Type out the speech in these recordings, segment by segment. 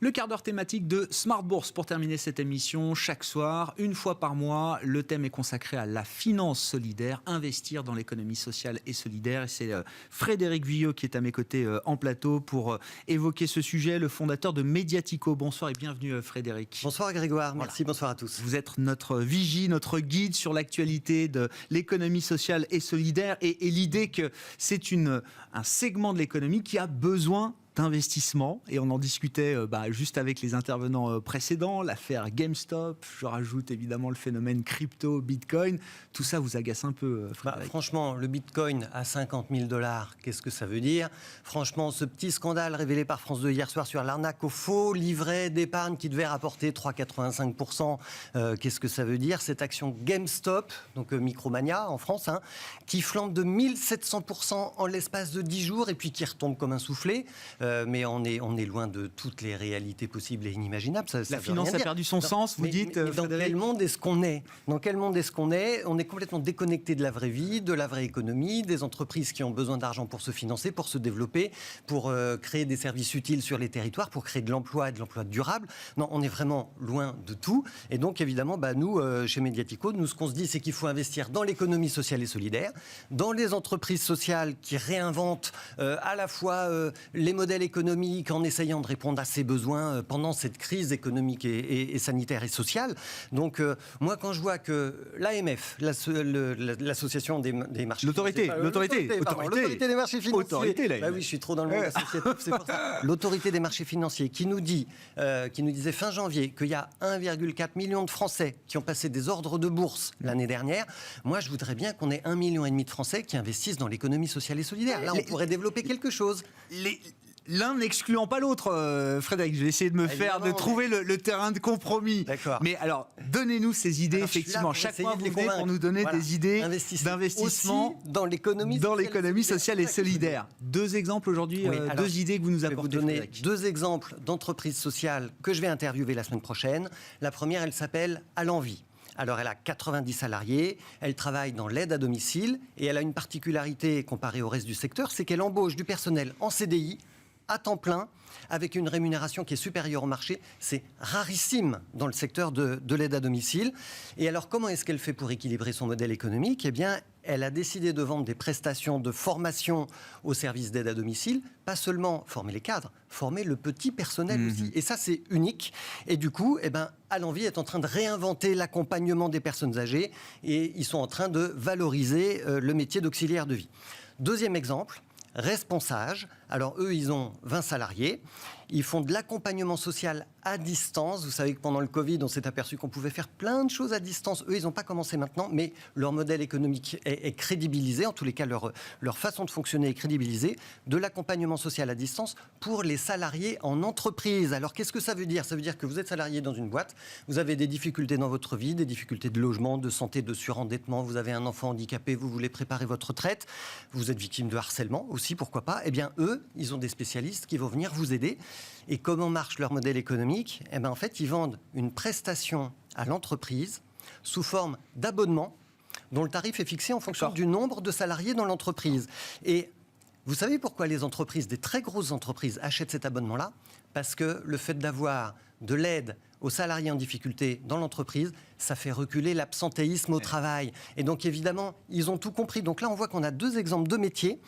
Le quart d'heure thématique de Smart Bourse pour terminer cette émission. Chaque soir, une fois par mois, le thème est consacré à la finance solidaire, investir dans l'économie sociale et solidaire. Et c'est Frédéric Vuillot qui est à mes côtés en plateau pour évoquer ce sujet, le fondateur de Mediatico. Bonsoir et bienvenue Frédéric. Bonsoir Grégoire, merci, bonsoir à tous. Vous êtes notre vigie, notre guide sur l'actualité de l'économie sociale et solidaire et l'idée que c'est un segment de l'économie qui a besoin d'investissement, et on en discutait juste avec les intervenants précédents, l'affaire GameStop, je rajoute évidemment le phénomène crypto, Bitcoin, tout ça vous agace un peu franchement, le Bitcoin à 50 000 $, qu'est-ce que ça veut dire? Franchement, ce petit scandale révélé par France 2 hier soir sur l'arnaque au faux livret d'épargne qui devait rapporter 3,85%, qu'est-ce que ça veut dire? Cette action GameStop, donc Micromania en France, qui flambe de 1700% en l'espace de 10 jours et puis qui retombe comme un soufflé. Mais on est loin de toutes les réalités possibles et inimaginables. La finance a perdu son sens, vous dites, mais dans quel monde est-ce qu'on est? Dans quel monde est-ce qu'on est? On est complètement déconnecté de la vraie vie, de la vraie économie, des entreprises qui ont besoin d'argent pour se financer, pour se développer, pour créer des services utiles sur les territoires, pour créer de l'emploi et de l'emploi durable. Non, on est vraiment loin de tout. Et donc, évidemment, nous, chez Mediatico, ce qu'on se dit, c'est qu'il faut investir dans l'économie sociale et solidaire, dans les entreprises sociales qui réinventent à la fois les modèles économique en essayant de répondre à ses besoins pendant cette crise économique et sanitaire et sociale. Donc, moi, quand je vois que l'AMF, l'association des marchés... L'autorité des marchés financiers. Oui, je suis trop dans le monde associatif, c'est pour ça. L'autorité des marchés financiers qui nous disait fin janvier qu'il y a 1,4 million de Français qui ont passé des ordres de bourse l'année dernière. Moi, je voudrais bien qu'on ait 1,5 million de Français qui investissent dans l'économie sociale et solidaire. Là, on pourrait développer quelque chose. L'un n'excluant pas l'autre, Frédéric. Je vais essayer de trouver le terrain de compromis. D'accord. Mais alors, donnez-nous ces idées, effectivement. Chaque mois, vous venez pour nous donner des idées d'investissement dans l'économie sociale et solidaire. Deux exemples aujourd'hui, deux idées que vous nous apportez, Frédéric. Je vais vous donner deux exemples d'entreprises sociales que je vais interviewer la semaine prochaine. La première, elle s'appelle À l'envie. Alors, elle a 90 salariés, elle travaille dans l'aide à domicile et elle a une particularité comparée au reste du secteur, c'est qu'elle embauche du personnel en CDI, à temps plein, avec une rémunération qui est supérieure au marché. C'est rarissime dans le secteur de l'aide à domicile. Et alors, comment est-ce qu'elle fait pour équilibrer son modèle économique? Eh bien, elle a décidé de vendre des prestations de formation au service d'aide à domicile, pas seulement former les cadres, former le petit personnel aussi. Et ça, c'est unique. Et du coup, À l'envie est en train de réinventer l'accompagnement des personnes âgées et ils sont en train de valoriser le métier d'auxiliaire de vie. Deuxième exemple, Responsage. Alors eux, ils ont 20 salariés. Ils font de l'accompagnement social à distance. Vous savez que pendant le Covid, on s'est aperçu qu'on pouvait faire plein de choses à distance. Eux, ils n'ont pas commencé maintenant, mais leur modèle économique est crédibilisé. En tous les cas, leur façon de fonctionner est crédibilisée. De l'accompagnement social à distance pour les salariés en entreprise. Alors, qu'est-ce que ça veut dire? Ça veut dire que vous êtes salarié dans une boîte, vous avez des difficultés dans votre vie, des difficultés de logement, de santé, de surendettement, vous avez un enfant handicapé, vous voulez préparer votre retraite, vous êtes victime de harcèlement aussi, pourquoi pas? Eh bien, eux, ils ont des spécialistes qui vont venir vous aider. Et comment marche leur modèle économique? En fait, ils vendent une prestation à l'entreprise sous forme d'abonnement dont le tarif est fixé en fonction du nombre de salariés dans l'entreprise. Et vous savez pourquoi les entreprises, des très grosses entreprises, achètent cet abonnement-là? Parce que le fait d'avoir de l'aide aux salariés en difficulté dans l'entreprise, ça fait reculer l'absentéisme au travail. Et donc, évidemment, ils ont tout compris. Donc là, on voit qu'on a deux exemples de métiers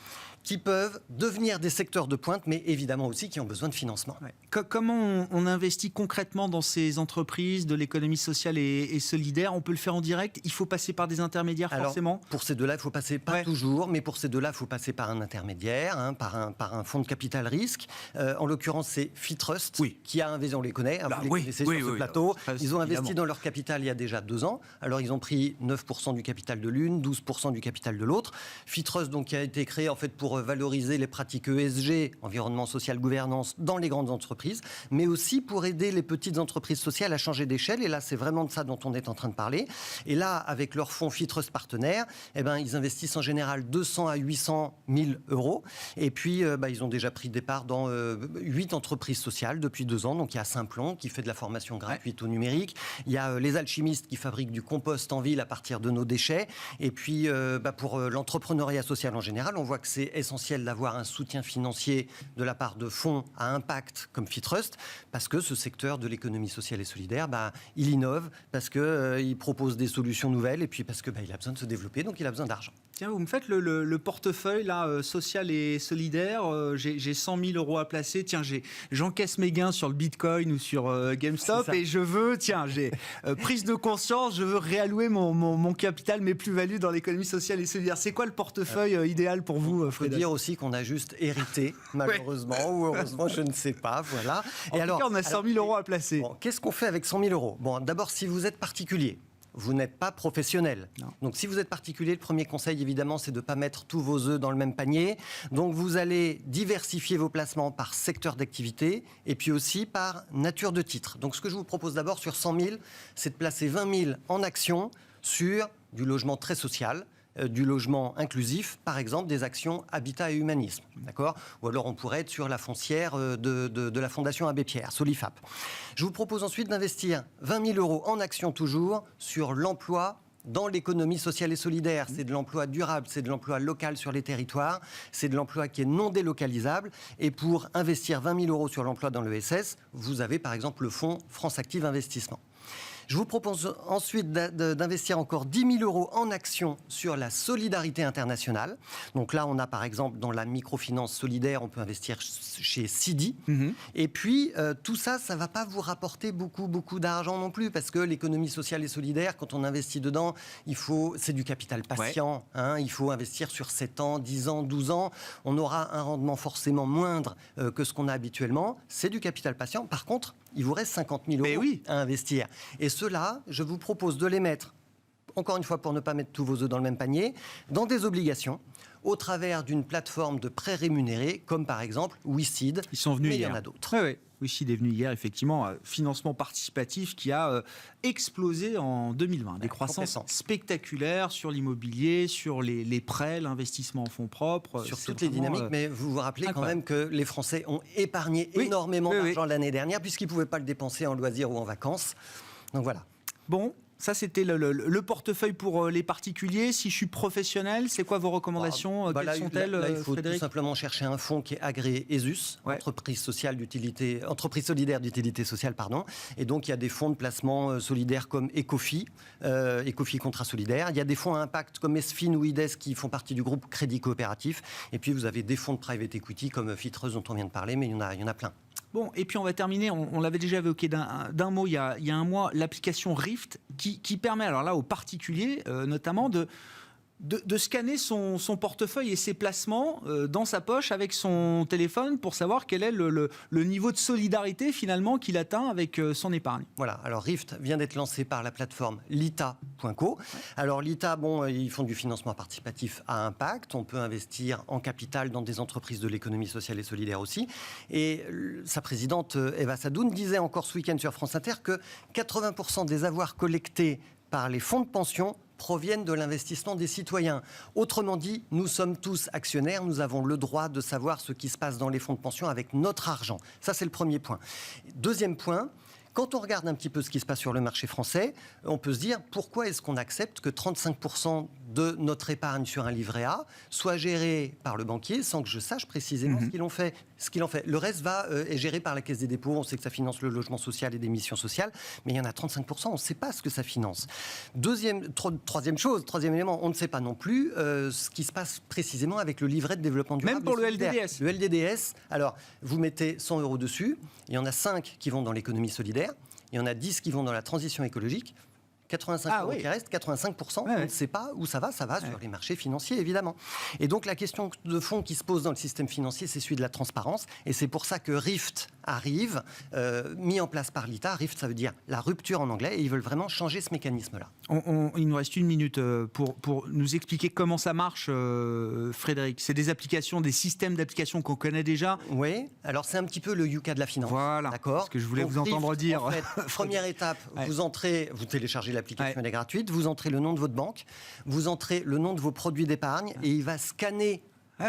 qui peuvent devenir des secteurs de pointe, mais évidemment aussi qui ont besoin de financement. Ouais. Comment on investit concrètement dans ces entreprises de l'économie sociale et solidaire? On peut le faire en direct? Il faut passer par des intermédiaires, forcément? Pour ces deux-là, il faut passer, pas toujours, mais pour ces deux-là, il faut passer par un intermédiaire, par un fonds de capital risque. En l'occurrence, c'est Fitrust, qui a investi, on les connaît, vous les connaissez sur ce plateau. Ils ont investi dans leur capital il y a déjà 2 ans. Alors, ils ont pris 9% du capital de l'une, 12% du capital de l'autre. Fitrust, donc, qui a été créé en fait pour valoriser les pratiques ESG, environnement, social, gouvernance, dans les grandes entreprises, mais aussi pour aider les petites entreprises sociales à changer d'échelle. Et là, c'est vraiment de ça dont on est en train de parler. Et là, avec leur fonds Fitrust Partenaire, ils investissent en général 200 à 800 000 euros. Et puis, ils ont déjà pris des parts dans 8 entreprises sociales depuis 2 ans. Donc, il y a Simplon qui fait de la formation gratuite au numérique. Il y a les alchimistes qui fabriquent du compost en ville à partir de nos déchets. Et puis, pour l'entrepreneuriat social en général, on voit que c'est essentiel d'avoir un soutien financier de la part de fonds à impact comme Fitrust, parce que ce secteur de l'économie sociale et solidaire, il innove, parce qu'il propose des solutions nouvelles, et puis parce que il a besoin de se développer, donc il a besoin d'argent. Tiens, vous me faites le portefeuille là, social et solidaire. J'ai 100 000 euros à placer. Tiens, j'encaisse mes gains sur le Bitcoin ou sur GameStop et je veux, j'ai prise de conscience, je veux réallouer mon capital, mes plus-values dans l'économie sociale et solidaire. C'est quoi le portefeuille idéal pour vous, Il faut dire aussi qu'on a juste hérité, malheureusement, ou heureusement, je ne sais pas. Voilà. En tout cas, on a 100 000 euros à placer. Bon, qu'est-ce qu'on fait avec 100 000 euros ? Bon, d'abord, si vous êtes particulier, vous n'êtes pas professionnel. Non. Donc, si vous êtes particulier, le premier conseil, évidemment, c'est de ne pas mettre tous vos œufs dans le même panier. Donc, vous allez diversifier vos placements par secteur d'activité et puis aussi par nature de titre. Donc, ce que je vous propose d'abord sur 100 000, c'est de placer 20 000 en actions sur du logement très social, du logement inclusif, par exemple des actions Habitat et Humanisme, d'accord ? Ou alors on pourrait être sur la foncière de la Fondation Abbé Pierre, Solifap. Je vous propose ensuite d'investir 20 000 euros en actions toujours sur l'emploi dans l'économie sociale et solidaire. C'est de l'emploi durable, c'est de l'emploi local sur les territoires, c'est de l'emploi qui est non délocalisable. Et pour investir 20 000 euros sur l'emploi dans l'ESS, vous avez par exemple le fonds France Active Investissement. Je vous propose ensuite d'investir encore 10 000 euros en actions sur la solidarité internationale. Donc là, on a par exemple dans la microfinance solidaire, on peut investir chez Sidi. Et puis, tout ça, ça ne va pas vous rapporter beaucoup d'argent non plus, parce que l'économie sociale et solidaire, quand on investit dedans, c'est du capital patient. Il faut investir sur 7 ans, 10 ans, 12 ans. On aura un rendement forcément moindre que ce qu'on a habituellement. C'est du capital patient. Par contre, il vous reste 50 000 euros à investir. Et ceux-là, je vous propose de les mettre, encore une fois pour ne pas mettre tous vos œufs dans le même panier, dans des obligations, au travers d'une plateforme de prêts rémunérés, comme par exemple WeSeed. Ils sont venus hier. Mais il y en a d'autres. Oui. WeSeed est venu hier, effectivement, financement participatif qui a explosé en 2020. Des croissances spectaculaires sur l'immobilier, sur les prêts, l'investissement en fonds propres. Sur toutes les dynamiques, mais vous vous rappelez quand même que les Français ont épargné énormément d'argent l'année dernière, puisqu'ils ne pouvaient pas le dépenser en loisirs ou en vacances. Donc voilà. Bon. Ça, c'était le portefeuille pour les particuliers. Si je suis professionnel, c'est quoi vos recommandations ? Quelles sont-elles, là, il faut Frédéric ? tout simplement chercher un fonds qui est agréé ESUS, entreprise solidaire d'utilité sociale, pardon. Et donc, il y a des fonds de placement solidaires comme Ecofi, Ecofi Contrat Solidaire. Il y a des fonds à impact comme ESFIN ou IDES qui font partie du groupe Crédit Coopératif. Et puis, vous avez des fonds de private equity comme Fitrust dont on vient de parler, mais il y en a plein. Bon, et puis on va terminer, on l'avait déjà évoqué d'un mot il y a un mois, l'application Rift qui permet, alors là, aux particuliers notamment, de scanner son portefeuille et ses placements dans sa poche avec son téléphone pour savoir quel est le niveau de solidarité finalement qu'il atteint avec son épargne. Voilà, alors Rift vient d'être lancé par la plateforme Lita.co. Alors Lita, ils font du financement participatif à impact, on peut investir en capital dans des entreprises de l'économie sociale et solidaire aussi. Et sa présidente Eva Sadoun disait encore ce week-end sur France Inter que 80% des avoirs collectés par les fonds de pension proviennent de l'investissement des citoyens. Autrement dit, nous sommes tous actionnaires, nous avons le droit de savoir ce qui se passe dans les fonds de pension avec notre argent. Ça, c'est le premier point. Deuxième point, quand on regarde un petit peu ce qui se passe sur le marché français, on peut se dire pourquoi est-ce qu'on accepte que 35% de notre épargne sur un livret A soit gérée par le banquier sans que je sache précisément ce qu'il en fait. Le reste est géré par la Caisse des dépôts, on sait que ça finance le logement social et des missions sociales, mais il y en a 35%, on ne sait pas ce que ça finance. Troisième élément, on ne sait pas non plus ce qui se passe précisément avec le livret de développement durable. Même pour le LDDS. Le LDDS, alors vous mettez 100 euros dessus, il y en a 5 qui vont dans l'économie solidaire, il y en a 10 qui vont dans la transition écologique, 85 euros qui restent, 85%, on ne sait pas où ça va sur les marchés financiers, évidemment. Et donc, la question de fond qui se pose dans le système financier, c'est celui de la transparence. Et c'est pour ça que Rift arrive, mis en place par l'État. Rift, ça veut dire la rupture en anglais, et ils veulent vraiment changer ce mécanisme-là. Il nous reste une minute pour nous expliquer comment ça marche, Frédéric. C'est des applications, des systèmes d'applications qu'on connaît déjà. Oui, alors c'est un petit peu le Yuka de la finance. Voilà, d'accord. ce que je voulais donc, vous entendre Rift, dire. En fait, première étape, vous téléchargez l'application, elle est gratuite, vous entrez le nom de votre banque, vous entrez le nom de vos produits d'épargne, et il va scanner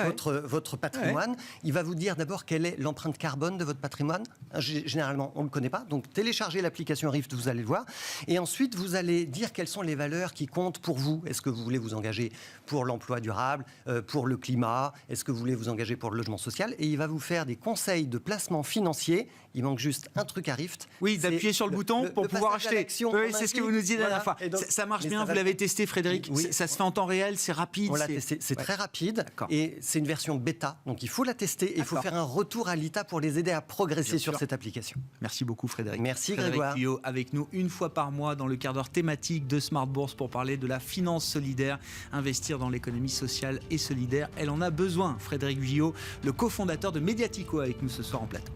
votre patrimoine. Il va vous dire d'abord quelle est l'empreinte carbone de votre patrimoine. Généralement, on ne le connaît pas. Donc, téléchargez l'application Rift, vous allez le voir. Et ensuite, vous allez dire quelles sont les valeurs qui comptent pour vous. Est-ce que vous voulez vous engager pour l'emploi durable, pour le climat? Est-ce que vous voulez vous engager pour le logement social? Et il va vous faire des conseils de placement financier. Il manque juste un truc à Rift. Oui, d'appuyer sur le bouton pour pouvoir acheter. Oui, c'est ce que vous nous disiez la dernière fois. Donc, ça marche bien, vous l'avez testé, Frédéric. Oui. Ça se fait en temps réel, c'est rapide. On l'a testé, c'est très rapide. Et c'est une version bêta. Donc il faut la tester et il faut faire un retour à l'ITA pour les aider à progresser sur cette application. Merci beaucoup, Frédéric. Merci, Frédéric Grégoire. Guyot avec nous une fois par mois dans le quart d'heure thématique de Smart Bourse pour parler de la finance solidaire. Investir dans l'économie sociale et solidaire, elle en a besoin. Frédéric Guyot, le cofondateur de Mediatico, avec nous ce soir en plateau.